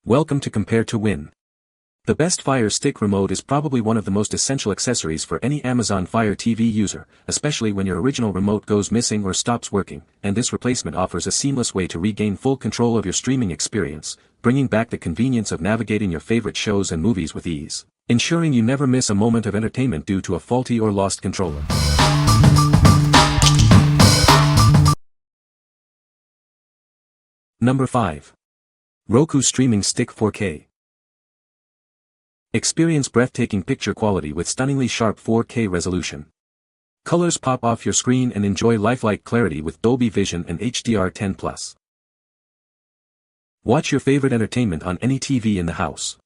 Welcome to Compare to Win. The best Fire Stick remote is probably one of the most essential accessories for any Amazon Fire TV user, especially when your original remote goes missing or stops working, and this replacement offers a seamless way to regain full control of your streaming experience, bringing back the convenience of navigating your favorite shows and movies with ease, ensuring you never miss a moment of entertainment due to a faulty or lost controller. Number 5. Roku Streaming Stick 4K. Experience breathtaking picture quality with stunningly sharp 4K resolution. Colors pop off your screen and enjoy lifelike clarity with Dolby Vision and HDR10+. Watch your favorite entertainment on any TV in the house.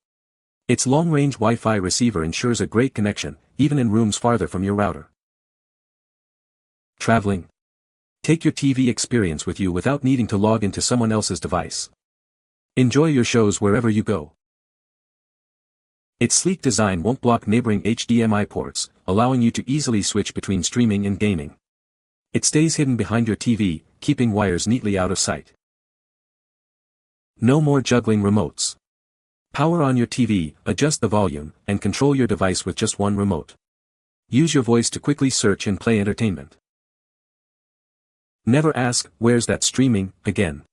Its long-range Wi-Fi receiver ensures a great connection, even in rooms farther from your router. Traveling? Take your TV experience with you without needing to log into someone else's device. Enjoy your shows wherever you go. Its sleek design won't block neighboring HDMI ports, allowing you to easily switch between streaming and gaming. It stays hidden behind your TV, keeping wires neatly out of sight. No more juggling remotes. Power on your TV, adjust the volume, and control your device with just one remote. Use your voice to quickly search and play entertainment. Never ask, "Where's that streaming?" again.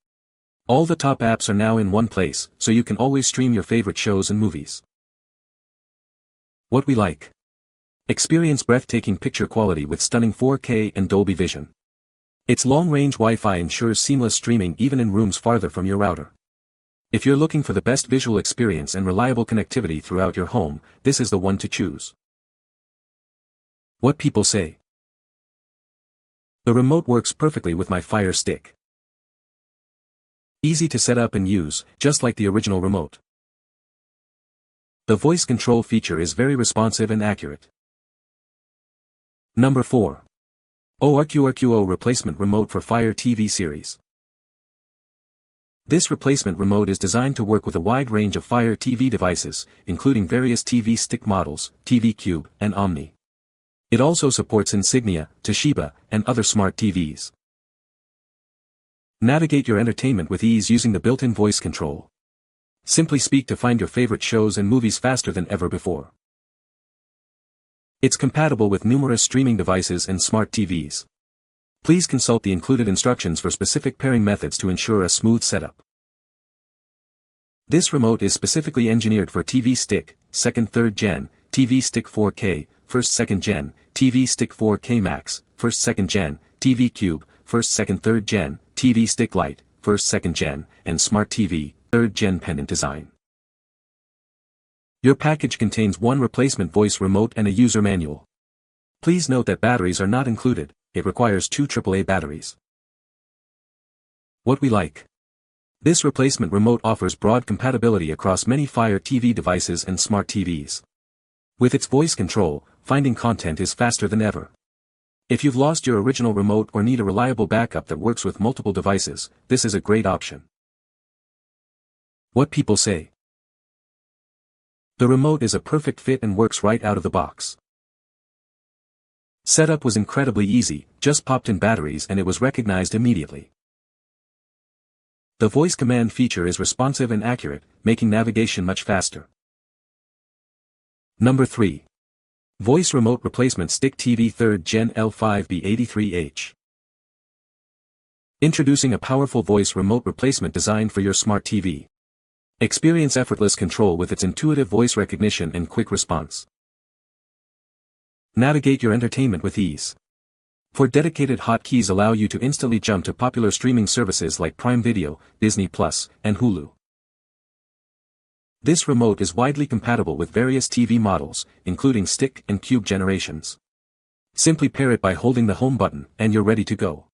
All the top apps are now in one place, so you can always stream your favorite shows and movies. What we like. Experience breathtaking picture quality with stunning 4K and Dolby Vision. Its long-range Wi-Fi ensures seamless streaming even in rooms farther from your router. If you're looking for the best visual experience and reliable connectivity throughout your home, this is the one to choose. What people say. The remote works perfectly with my Fire Stick. Easy to set up and use, just like the original remote. The voice control feature is very responsive and accurate. Number 4. ORQRQO Replacement Remote for Fire TV Series. This replacement remote is designed to work with a wide range of Fire TV devices, including various TV stick models, TV Cube, and Omni. It also supports Insignia, Toshiba, and other smart TVs. Navigate your entertainment with ease using the built-in voice control. Simply speak to find your favorite shows and movies faster than ever before. It's compatible with numerous streaming devices and smart TVs. Please consult the included instructions for specific pairing methods to ensure a smooth setup. This remote is specifically engineered for TV Stick, 2nd 3rd Gen, TV Stick 4K, 1st 2nd Gen, TV Stick 4K Max, 1st 2nd Gen, TV Cube, 1st 2nd 3rd Gen, TV Stick Lite, 1st 2nd Gen, and Smart TV, 3rd Gen pendant design. Your package contains one replacement voice remote and a user manual. Please note that batteries are not included, it requires 2 AAA batteries. What we like. This replacement remote offers broad compatibility across many Fire TV devices and smart TVs. With its voice control, finding content is faster than ever. If you've lost your original remote or need a reliable backup that works with multiple devices, this is a great option. What people say. The remote is a perfect fit and works right out of the box. Setup was incredibly easy, just popped in batteries and it was recognized immediately. The voice command feature is responsive and accurate, making navigation much faster. Number 3. Voice Remote Replacement Stick TV 3rd Gen L5B83H. Introducing a powerful voice remote replacement designed for your smart TV. Experience effortless control with its intuitive voice recognition and quick response. Navigate your entertainment with ease. For dedicated hotkeys allow you to instantly jump to popular streaming services like Prime Video, Disney+, and Hulu. This remote is widely compatible with various TV models, including Stick and Cube generations. Simply pair it by holding the home button, and you're ready to go.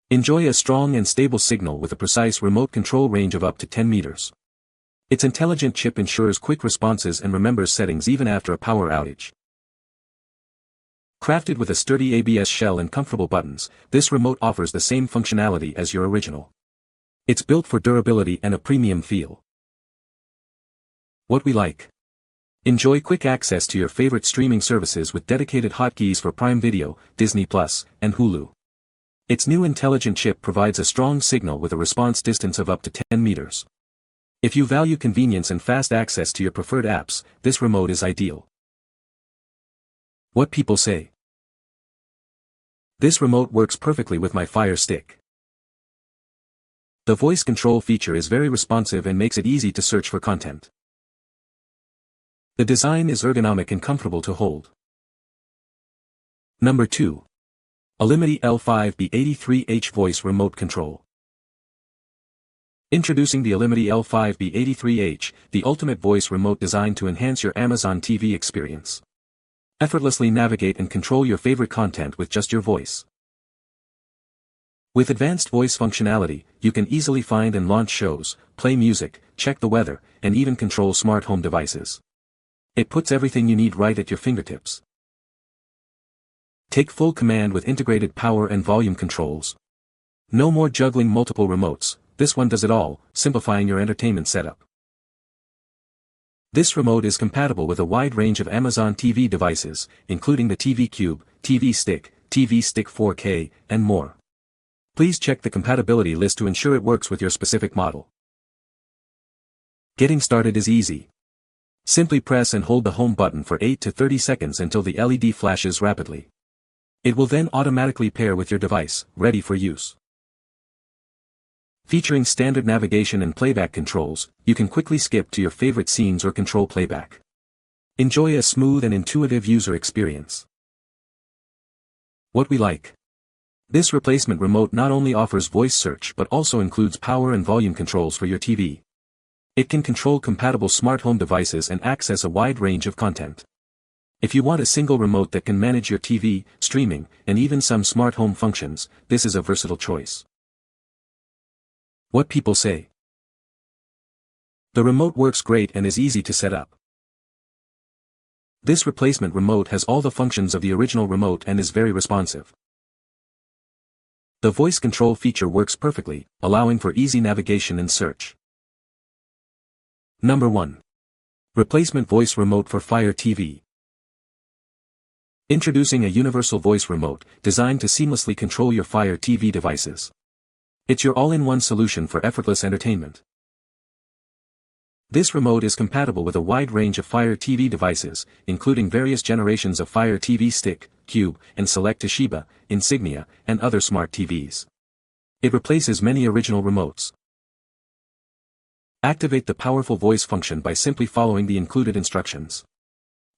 Enjoy a strong and stable signal with a precise remote control range of up to 10 meters. Its intelligent chip ensures quick responses and remembers settings even after a power outage. Crafted with a sturdy ABS shell and comfortable buttons, this remote offers the same functionality as your original. It's built for durability and a premium feel. What we like. Enjoy quick access to your favorite streaming services with dedicated hotkeys for Prime Video, Disney+, and Hulu. Its new intelligent chip provides a strong signal with a response distance of up to 10 meters. If you value convenience and fast access to your preferred apps, this remote is ideal. What people say. This remote works perfectly with my Fire Stick. The voice control feature is very responsive and makes it easy to search for content. The design is ergonomic and comfortable to hold. Number 2. Allimity L5B83H Voice Remote Control. Introducing the Allimity L5B83H, the ultimate voice remote designed to enhance your Amazon TV experience. Effortlessly navigate and control your favorite content with just your voice. With advanced voice functionality, you can easily find and launch shows, play music, check the weather, and even control smart home devices. It puts everything you need right at your fingertips. Take full command with integrated power and volume controls. No more juggling multiple remotes, this one does it all, simplifying your entertainment setup. This remote is compatible with a wide range of Amazon TV devices, including the TV Cube, TV Stick 4K, and more. Please check the compatibility list to ensure it works with your specific model. Getting started is easy. Simply press and hold the home button for 8 to 30 seconds until the LED flashes rapidly. It will then automatically pair with your device, ready for use. Featuring standard navigation and playback controls, you can quickly skip to your favorite scenes or control playback. Enjoy a smooth and intuitive user experience. What we like. This replacement remote not only offers voice search but also includes power and volume controls for your TV. It can control compatible smart home devices and access a wide range of content. If you want a single remote that can manage your TV, streaming, and even some smart home functions, this is a versatile choice. What people say. The remote works great and is easy to set up. This replacement remote has all the functions of the original remote and is very responsive. The voice control feature works perfectly, allowing for easy navigation and search. Number 1. Replacement voice remote for Fire TV. Introducing a universal voice remote, designed to seamlessly control your Fire TV devices. It's your all-in-one solution for effortless entertainment. This remote is compatible with a wide range of Fire TV devices, including various generations of Fire TV Stick, Cube, and select Toshiba, Insignia, and other smart TVs. It replaces many original remotes. Activate the powerful voice function by simply following the included instructions.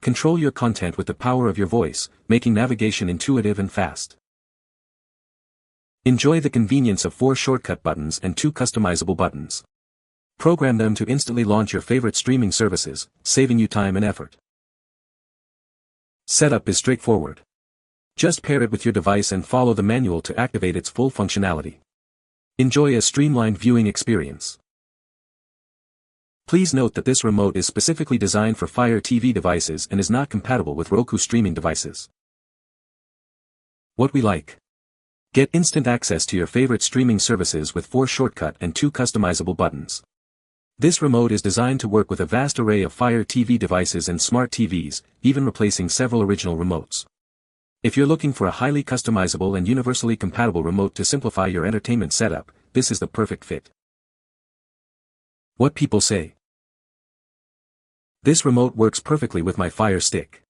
Control your content with the power of your voice, making navigation intuitive and fast. Enjoy the convenience of 4 shortcut buttons and 2 customizable buttons. Program them to instantly launch your favorite streaming services, saving you time and effort. Setup is straightforward. Just pair it with your device and follow the manual to activate its full functionality. Enjoy a streamlined viewing experience. Please note that this remote is specifically designed for Fire TV devices and is not compatible with Roku streaming devices. What we like. Get instant access to your favorite streaming services with 4 shortcut and 2 customizable buttons. This remote is designed to work with a vast array of Fire TV devices and smart TVs, even replacing several original remotes. If you're looking for a highly customizable and universally compatible remote to simplify your entertainment setup, this is the perfect fit. What people say. This remote works perfectly with my Fire Stick.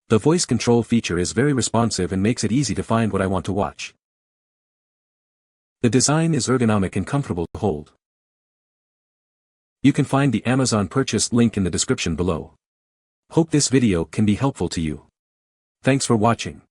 The voice control feature is very responsive and makes it easy to find what I want to watch. The design is ergonomic and comfortable to hold. You can find the Amazon purchase link in the description below. Hope this video can be helpful to you. Thanks for watching.